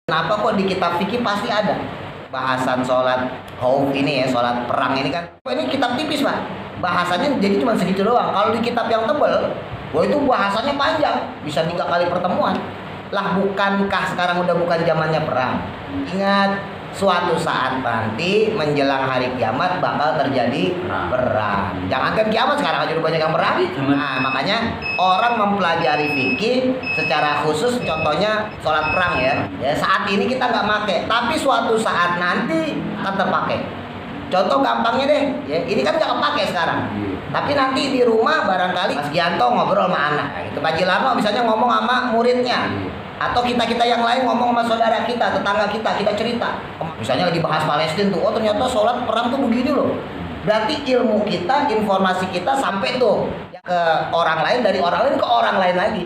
Kenapa kok di kitab fikih pasti ada bahasan sholat khauf ini ya, sholat perang ini kan. Ini kitab tipis Pak, bahasanya jadi cuma segitu doang. Kalau di kitab yang tebel, wah itu bahasanya panjang, bisa 3 kali pertemuan. Lah bukankah sekarang udah bukan zamannya perang? Ingat, suatu saat nanti menjelang hari kiamat bakal terjadi perang. Jangankan kiamat, sekarang aja udah banyak yang perang. Nah makanya orang mempelajari fikih secara khusus, contohnya sholat perang ya. Ya saat ini kita nggak pakai, tapi suatu saat nanti akan terpakai. Contoh gampangnya deh, ya ini kan nggak kepake sekarang. Tapi nanti di rumah barangkali Mas Gianto ngobrol sama anak, nah, gitu. Pak Jilarno misalnya ngomong sama muridnya, atau kita yang lain ngomong sama saudara kita, tetangga kita cerita. Misalnya lagi bahas Palestina tuh, oh ternyata sholat perang tuh begini loh. Berarti ilmu kita, informasi kita sampai tuh ke orang lain, dari orang lain ke orang lain lagi.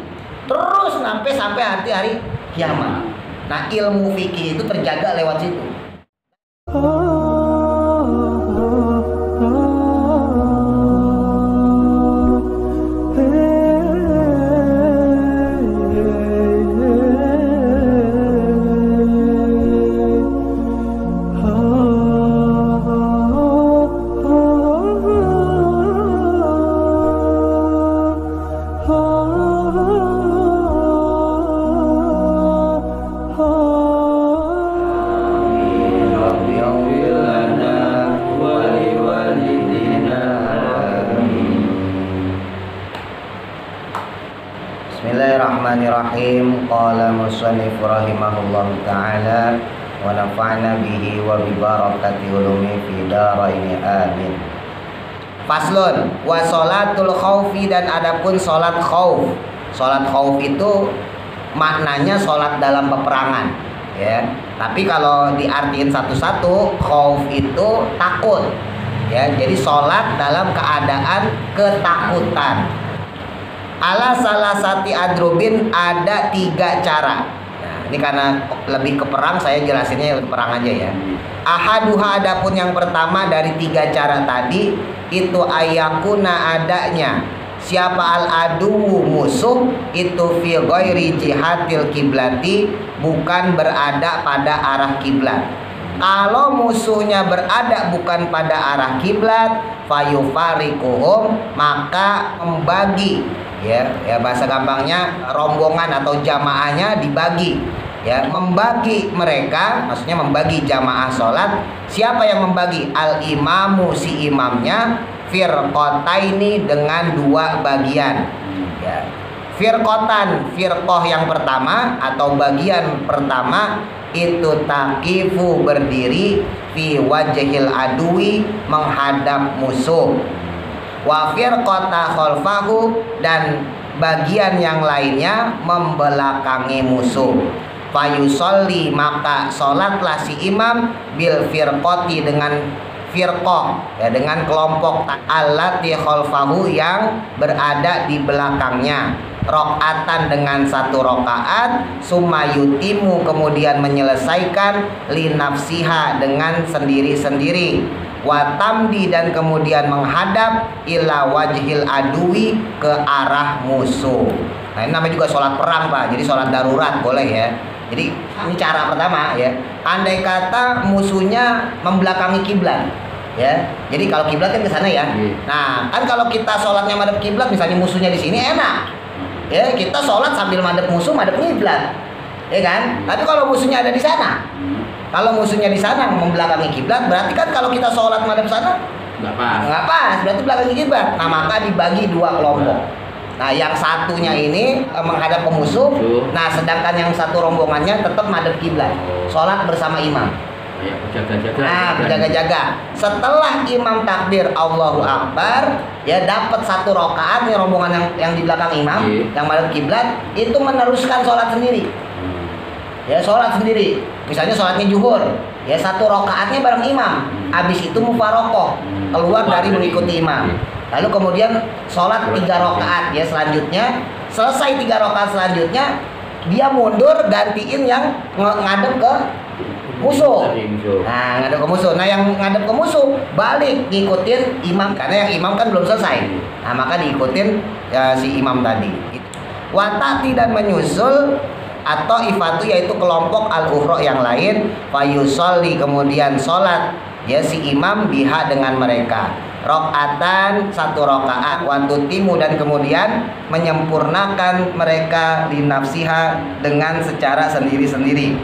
Terus sampai hari kiamat. Nah ilmu fikih itu terjaga lewat situ. Bismillahirrahmanirrahim. Qala musannif rahimahullah ta'ala wa nafa'na bihi wa bi barakati ulumi fi daraini amin. Faslun wa sholatul khaufi, dan adapun sholat khauf. Sholat khauf itu maknanya sholat dalam peperangan ya. Tapi kalau diartiin satu-satu, khauf itu takut ya. Jadi sholat dalam keadaan ketakutan. Ala salasati adrubin, ada 3 cara. Nah, ini karena lebih ke perang, saya jelasinnya perang aja ya. Ahaduha, adapun yang pertama dari 3 cara tadi, itu ayakuna, adanya siapa al aduwu, musuh itu fi ghairi jihatil kiblati, bukan berada pada arah kiblat. Kalau musuhnya berada bukan pada arah kiblat, fayufarikuhum, maka membagi ya bahasa gampangnya rombongan atau jamaahnya dibagi ya, membagi mereka, maksudnya membagi jamaah sholat. Siapa yang membagi? Al imamu, si imamnya, firqotaini, dengan 2 bagian ya. Firqotan, firqoh yang pertama atau bagian pertama itu taqifu, berdiri, fi wajhil adui, menghadap musuh. Wa firqata khalfahu, dan bagian yang lainnya membelakangi musuh. Fayusolli, maka sholatlah si imam, bil firqati, dengan firqah ya, dengan kelompok allati khalfahu, yang berada di belakangnya. Rokatan, dengan 1 rokaat. Sumayutimu, kemudian menyelesaikan, linafsiha, dengan sendiri-sendiri. Watamdi, dan kemudian menghadap, ila wajhil adui, ke arah musuh. Nah ini namanya juga sholat perang Pak, jadi sholat darurat boleh ya. Jadi ini cara pertama ya. Andai kata musuhnya membelakangi kiblat ya, jadi kalau kiblat kan ke sana ya. Nah kan kalau kita sholatnya madhep kiblat, misalnya musuhnya di sini, enak ya, kita sholat sambil madhep musuh, madhep kiblat ya kan. Tapi kalau musuhnya ada di sana, kalau musuhnya di sana membelakangi kiblat, berarti kan kalau kita sholat madhep sana nggak pas, berarti belakangi kiblat. Nah maka dibagi 2 kelompok. Nah yang satunya ini menghadap ke musuh, nah sedangkan yang satu rombongannya tetap madhep kiblat, sholat bersama imam. Nah berjaga-jaga. Setelah imam takbir Allahu Akbar ya, dapat 1 rokaat nih rombongan yang di belakang imam, yang madhep kiblat, itu meneruskan sholat sendiri ya, sholat sendiri. Misalnya sholatnya zuhur ya, 1 rokaatnya bareng imam, habis itu mufarokoh, keluar dari mengikuti imam. Lalu kemudian sholat 3 rokaat ya, selanjutnya selesai 3 rokaat selanjutnya dia mundur, gantiin yang ngadep ke musuh. Nah ngadep ke musuh, nah yang ngadep ke musuh balik ngikutin imam, karena yang imam kan belum selesai. Nah maka diikutin ya, si imam tadi. Watati, dan menyusul atau ifatu yaitu kelompok al-ukhra yang lain, fayusolli kemudian sholat ya si imam biha dengan mereka, rakaatan satu rakaat, watutimu dan kemudian menyempurnakan mereka linafsiha dengan secara sendiri-sendiri,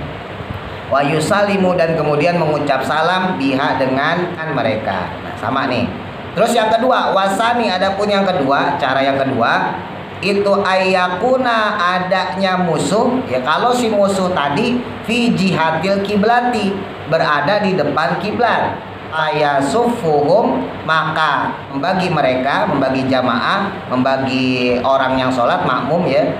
wa yusalimu dan kemudian mengucap salam biha dengan mereka. Nah, sama nih. Terus yang kedua, wasani adapun yang kedua, cara yang kedua itu ayakuna adanya musuh ya, kalau si musuh tadi fi jihatil kiblati berada di depan kiblat, ayasufuhum maka membagi mereka, membagi jamaah, membagi orang yang sholat makmum ya,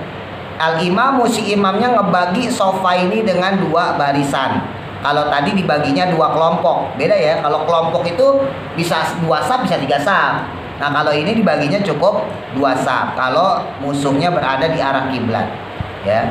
al imamu si imamnya ngebagi sofa ini dengan dua barisan. Kalau tadi dibaginya dua kelompok, beda ya. Kalau kelompok itu bisa dua saf, bisa tiga saf. Nah kalau ini dibaginya cukup dua saf. Kalau musuhnya berada di arah kiblat, ya.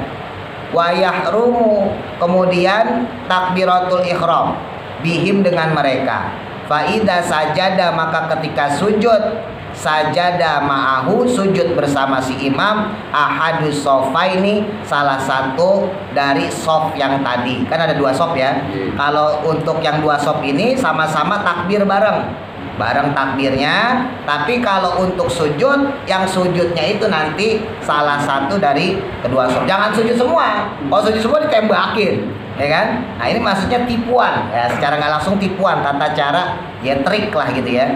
Wa yahrumu kemudian takbiratul ihram bihim dengan mereka. Faida sajada maka ketika sujud sajada ma'ahu sujud bersama si imam ahadus sofaini salah satu dari sof yang tadi, kan ada dua sof ya. Kalau untuk yang dua sof ini sama-sama takbir bareng takbirnya, tapi kalau untuk sujud yang sujudnya itu nanti salah satu dari kedua sof. Jangan sujud semua, kalau sujud semua ditembakin ya kan. Nah ini maksudnya tipuan ya, secara nggak langsung tipuan, tata cara ya, trik lah gitu ya.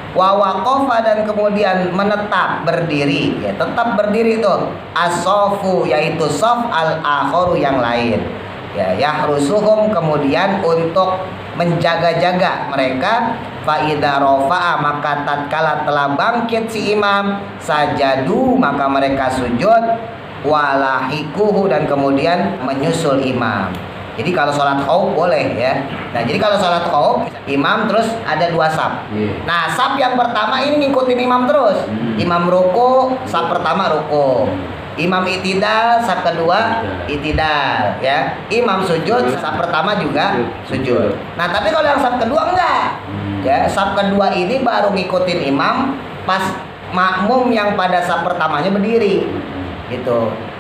Wa waqafa dan kemudian menetap berdiri ya, tetap berdiri itu as-sofu yaitu sof al-akharu yang lain ya, yahrusuhum kemudian untuk menjaga-jaga mereka. Fa idza rafa'a maka tatkala telah bangkit si imam sajadu maka mereka sujud, walahikuhu dan kemudian menyusul imam. Jadi kalau sholat khauf boleh ya. Nah jadi kalau sholat khauf imam terus ada dua saf. Nah saf yang pertama ini ngikutin imam terus. Imam ruku, saf pertama ruku. Imam itidal, saf kedua itidal ya. Imam sujud, saf pertama juga sujud. Nah tapi kalau yang saf kedua enggak. Ya, saf kedua ini baru ngikutin imam pas makmum yang pada saf pertamanya berdiri. Gitu.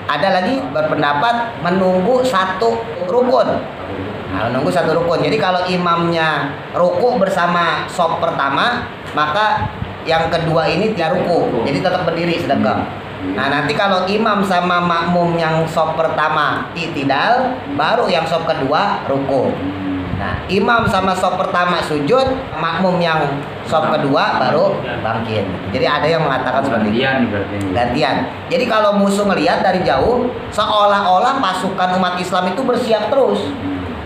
Ada lagi berpendapat menunggu satu rukun. Nah, menunggu satu rukun. Jadi kalau imamnya ruku bersama saf pertama, maka yang kedua ini dia ruku. Jadi tetap berdiri sedekah. Nah, nanti kalau imam sama makmum yang saf pertama itidal, baru yang saf kedua ruku. Nah, imam sama saf pertama sujud, makmum yang saf kedua baru bangkit. Jadi ada yang mengatakan seperti itu. Gantian. Jadi kalau musuh melihat dari jauh, seolah-olah pasukan umat Islam itu bersiap terus.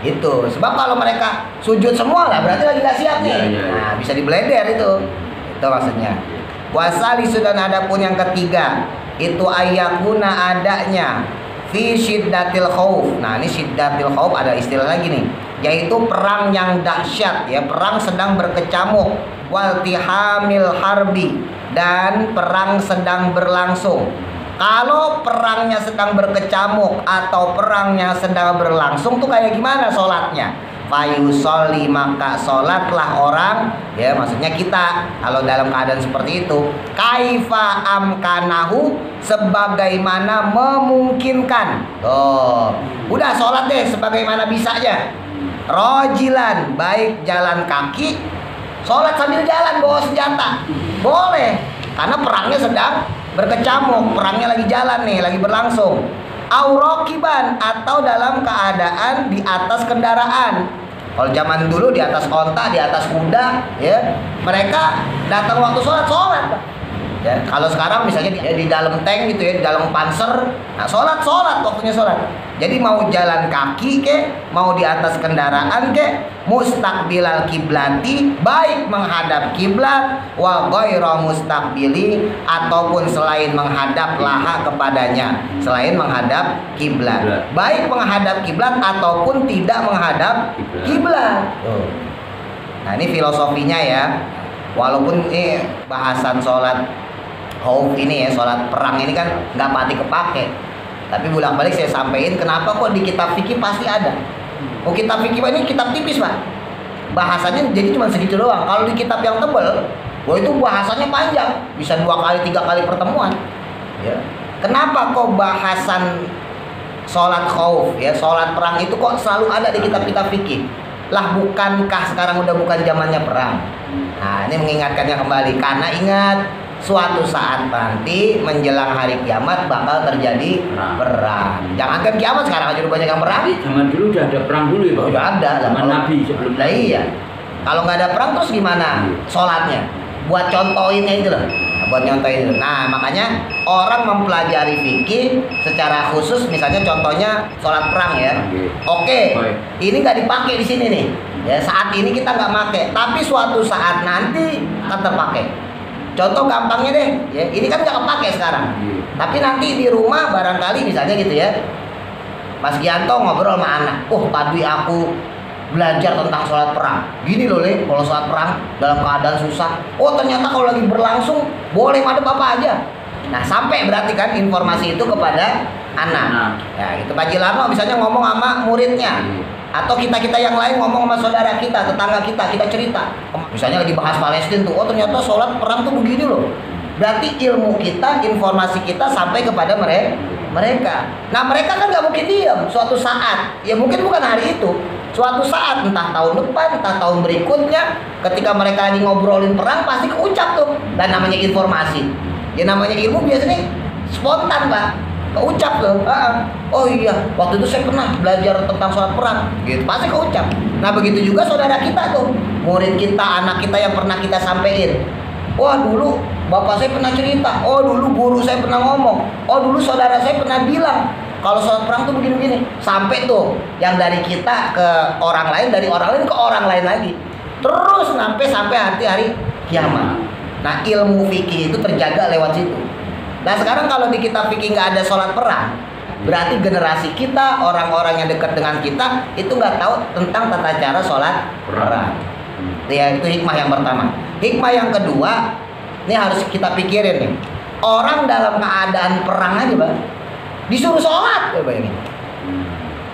Itu. Sebab kalau mereka sujud semua lah, berarti lagi gak siap nih. Nah, bisa diblender itu. Itu maksudnya. Wasali sudah ada pun yang ketiga, itu ayakuna adanya fi syiddatil khauf. Nah, ini syiddatil khauf ada istilah lagi nih, yaitu perang yang dahsyat ya, perang sedang berkecamuk, waltihamil harbi dan perang sedang berlangsung. Kalau perangnya sedang berkecamuk atau perangnya sedang berlangsung tuh kayak gimana sholatnya? Fayusolli maka sholatlah orang ya, maksudnya kita kalau dalam keadaan seperti itu, kaifa amkanahu sebagaimana memungkinkan. Oh, udah sholat deh sebagaimana bisanya. Rojilan baik jalan kaki, sholat sambil jalan bawa senjata boleh, karena perangnya sedang berkecamuk, perangnya lagi jalan nih, lagi berlangsung. Aurokiban atau dalam keadaan di atas kendaraan. Kalau zaman dulu di atas onta, di atas kuda ya, mereka datang waktu sholat ya. Kalau sekarang misalnya di dalam tank gitu ya, di dalam panser, nah sholat waktunya sholat. Jadi mau jalan kaki ke, mau di atas kendaraan ke, mustaqbilal kiblati baik menghadap kiblat, wa ghairu mustaqbili ataupun selain menghadap laha kepadanya, selain menghadap kiblat. Baik menghadap kiblat ataupun tidak menghadap kiblat. Nah, ini filosofinya ya. Walaupun ini bahasan sholat khauf ini ya, sholat perang ini kan nggak pati kepake, tapi bolak-balik saya sampaikan kenapa kok di kitab fikih pasti ada. Oh, kitab fikih ini kitab tipis Pak, bahasanya jadi cuma segitu doang. Kalau di kitab yang tebel, wah itu bahasanya panjang, bisa 2 kali 3 kali pertemuan ya. Kenapa kok bahasan sholat khauf ya, sholat perang itu kok selalu ada di kitab-kitab fikih. Lah bukankah sekarang udah bukan zamannya perang? Nah ini mengingatkannya kembali, karena ingat suatu saat nanti menjelang hari kiamat bakal terjadi perang. Jangankan kiamat, sekarang aja udah banyak yang perang. Zaman dulu udah ada perang dulu ya Pak? Udah ada lah. Zaman Nabi sebelum. Nah iya. Kalau nggak ada perang terus gimana sholatnya? Buat contohinnya itu loh. Buat nyontohin itu. Nah makanya orang mempelajari fikih secara khusus, misalnya contohnya sholat perang ya. Oke, ini nggak dipakai di sini nih. Ya saat ini kita nggak pakai, tapi suatu saat nanti akan terpakai. Contoh gampangnya deh, ya ini kan nggak kepake sekarang. Tapi nanti di rumah barangkali misalnya gitu ya, Mas Gianto ngobrol sama anak, tadi aku belajar tentang sholat perang. Gini loh Le, kalau sholat perang dalam keadaan susah. Ternyata kalau lagi berlangsung boleh madep apa aja. Nah sampai berarti kan informasi itu kepada anak. Ya itu Pak Jilarno misalnya ngomong sama muridnya, atau kita yang lain ngomong sama saudara kita, tetangga kita cerita. Misalnya lagi bahas Palestina tuh, ternyata sholat perang tuh begini loh. Berarti ilmu kita, informasi kita sampai kepada mereka. Nah mereka kan nggak mungkin diam. Suatu saat, ya mungkin bukan hari itu, suatu saat entah tahun depan, entah tahun berikutnya, ketika mereka lagi ngobrolin perang pasti keucap tuh. Dan namanya informasi, ya namanya ilmu biasanya spontan Pak, keucap tuh. Oh iya, waktu itu saya pernah belajar tentang sholat perang, gitu pasti keucap. Nah begitu juga saudara kita tuh, murid kita, anak kita yang pernah kita sampein. Dulu bapak saya pernah cerita, dulu guru saya pernah ngomong, dulu saudara saya pernah bilang kalau sholat perang tuh begini-begini. Sampai tuh yang dari kita ke orang lain, dari orang lain ke orang lain lagi, terus sampai hari kiamat. Nah ilmu fikih itu terjaga lewat situ. Nah sekarang kalau di kitab fikih nggak ada sholat perang, berarti generasi kita, orang-orang yang dekat dengan kita itu nggak tahu tentang tata cara sholat perang. Ya itu hikmah yang pertama. Hikmah yang kedua, ini harus kita pikirin nih. Orang dalam keadaan perang aja Bang, disuruh sholat, bayangin.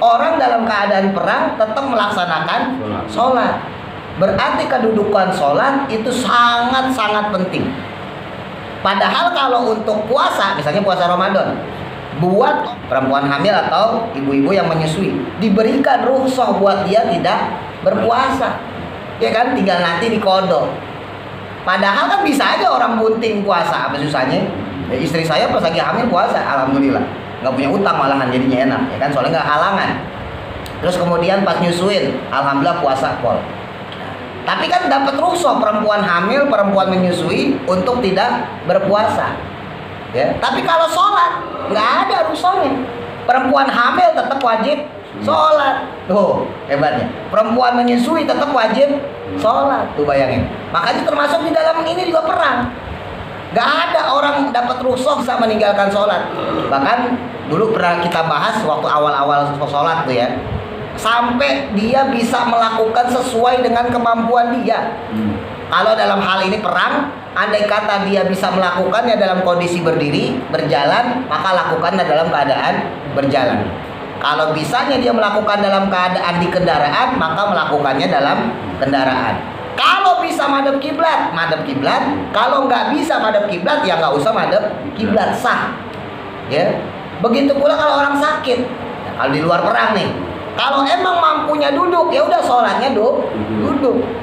Orang dalam keadaan perang tetap melaksanakan sholat. Berarti kedudukan sholat itu sangat-sangat penting. Padahal kalau untuk puasa, misalnya puasa Ramadan, buat perempuan hamil atau ibu-ibu yang menyusui, diberikan rukhsah buat dia tidak berpuasa. Ya kan, tinggal nanti dikodok. Padahal kan bisa aja orang bunting puasa, apa susahnya? Ya, istri saya pas lagi hamil puasa, alhamdulillah. Nggak punya utang malahan, jadinya enak, ya kan, soalnya nggak halangan. Terus kemudian pas nyusuin, alhamdulillah puasa pol. Tapi kan dapat rukhsah perempuan hamil, perempuan menyusui untuk tidak berpuasa. Ya, tapi kalau sholat nggak ada rukhsahnya. Perempuan hamil tetap wajib sholat. Tuh hebatnya. Perempuan menyusui tetap wajib sholat. Tuh bayangin. Makanya termasuk di dalam ini juga perang. Gak ada orang dapat rukhsah bisa meninggalkan sholat. Bahkan dulu pernah kita bahas waktu awal-awal sholat tuh ya, sampai dia bisa melakukan sesuai dengan kemampuan dia. Kalau dalam hal ini perang, andai kata dia bisa melakukannya dalam kondisi berdiri, berjalan, maka lakukannya dalam keadaan berjalan. Kalau bisanya dia melakukan dalam keadaan di kendaraan, maka melakukannya dalam kendaraan. Kalau bisa madhep kiblat, madhep kiblat. Kalau nggak bisa madhep kiblat, ya nggak usah madhep kiblat, sah. Ya, begitu pula kalau orang sakit. Nah, kalau di luar perang nih, kalau emang mampunya duduk, ya udah sholatnya duduk.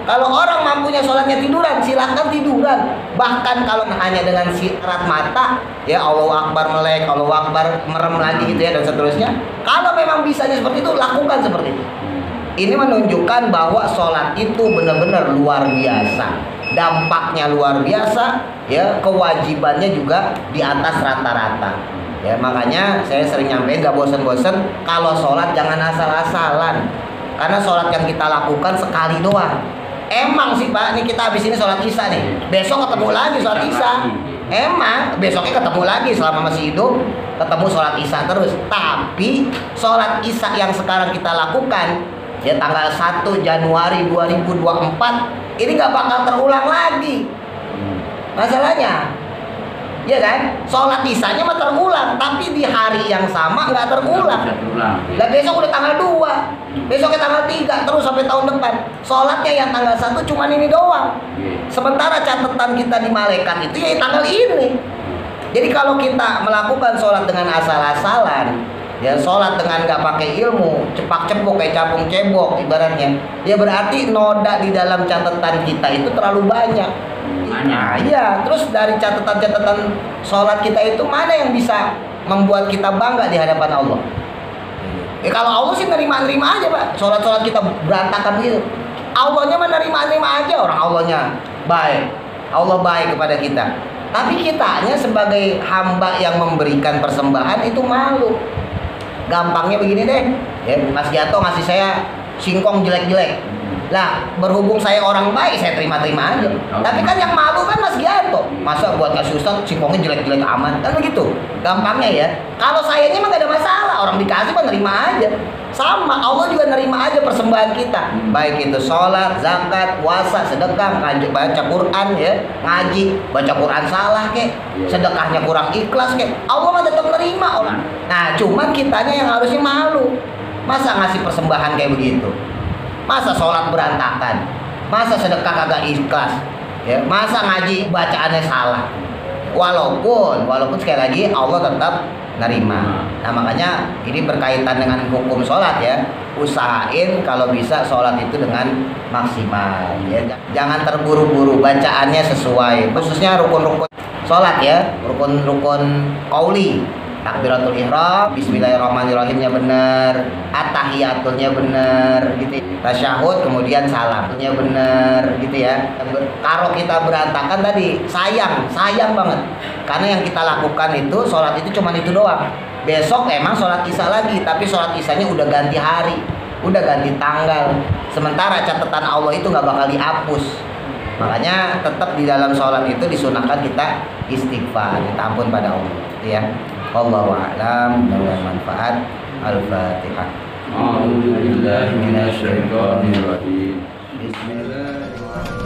Kalau orang mampunya sholatnya tiduran, silakan tiduran. Bahkan kalau hanya dengan sirat mata, ya Allahu Akbar melek, Allahu Akbar merem lagi gitu ya, dan seterusnya. Kalau memang bisanya seperti itu, lakukan seperti itu. Ini menunjukkan bahwa sholat itu benar-benar luar biasa, dampaknya luar biasa, ya kewajibannya juga di atas rata-rata. Ya makanya saya sering nyampein, gak bosen-bosen, kalau sholat jangan asal-asalan, karena sholat yang kita lakukan sekali doang. Emang sih Pak, ini kita habis ini sholat isya nih, besok ketemu lagi sholat isya. Emang besoknya ketemu lagi selama masih hidup, ketemu sholat isya terus. Tapi sholat isya yang sekarang kita lakukan, ya tanggal 1 Januari 2024 ini gak bakal terulang lagi. Masalahnya, ya kan, sholat isyanya mah terulang, tapi di hari yang sama nggak terulang. Lah besok udah tanggal 2, besoknya tanggal 3, terus sampai tahun depan. Sholatnya yang tanggal 1 cuman ini doang. Sementara catatan kita di malaikat itu ya tanggal ini. Jadi kalau kita melakukan sholat dengan asal-asalan, Ya sholat dengan nggak pakai ilmu, cepak-cepuk kayak capung cebok ibaratnya, ya berarti noda di dalam catatan kita itu terlalu banyak. Nah, iya, terus dari catatan-catatan sholat kita itu mana yang bisa membuat kita bangga di hadapan Allah? Ya kalau Allah sih nerima-nerima aja Pak, sholat-sholat kita berantakan gitu. Allahnya mah nerima-nerima aja, orang Allahnya baik, Allah baik kepada kita. Tapi kitanya sebagai hamba yang memberikan persembahan itu malu. Gampangnya begini deh, ya, Mas Gato ngasih saya singkong jelek-jelek. Lah, berhubung saya orang baik, saya terima-terima aja. Tapi kan yang malu kan Mas Gato. Masa buat ngasih Ustaz singkongnya jelek-jelek aman? Kan begitu. Gampangnya ya. Kalau sayanya mah gak ada masalah, orang dikasih mah nerima aja. Sama, Allah juga nerima aja persembahan kita. Baik itu sholat, zakat, puasa, sedekah, baca Quran ya, ngaji, baca Quran salah kek, sedekahnya kurang ikhlas kek, Allah mah tetap nerima orang. Nah, cuman kitanya yang harusnya malu. Masa ngasih persembahan kayak begitu? Masa sholat berantakan? Masa sedekah kagak ikhlas? Ya, masa ngaji bacaannya salah? Walaupun sekali lagi Allah tetap nerima. Nah makanya ini berkaitan dengan hukum sholat ya. Usahain kalau bisa sholat itu dengan maksimal ya. Jangan terburu-buru, bacaannya sesuai. Khususnya rukun-rukun sholat ya, rukun-rukun qauli. Takbiratul ihram, bismillahirrahmanirrahimnya benar, at-tahiyatulnya benar gitu. Tasyahud kemudian salamnya benar gitu ya. Kalau kita berantakan tadi sayang banget. Karena yang kita lakukan itu sholat itu cuma itu doang. Besok emang sholat isya lagi, tapi sholat isyanya udah ganti hari, udah ganti tanggal. Sementara catatan Allah itu nggak bakal dihapus. Makanya tetap di dalam sholat itu disunahkan kita istighfar, minta ampun pada Allah gitu ya. Wallahu a'lam, mudah-mudahan manfaat. Al-Fatihah. A'udzu billahi minasyaitonir rajim. Bismillahirrahmanirrahim.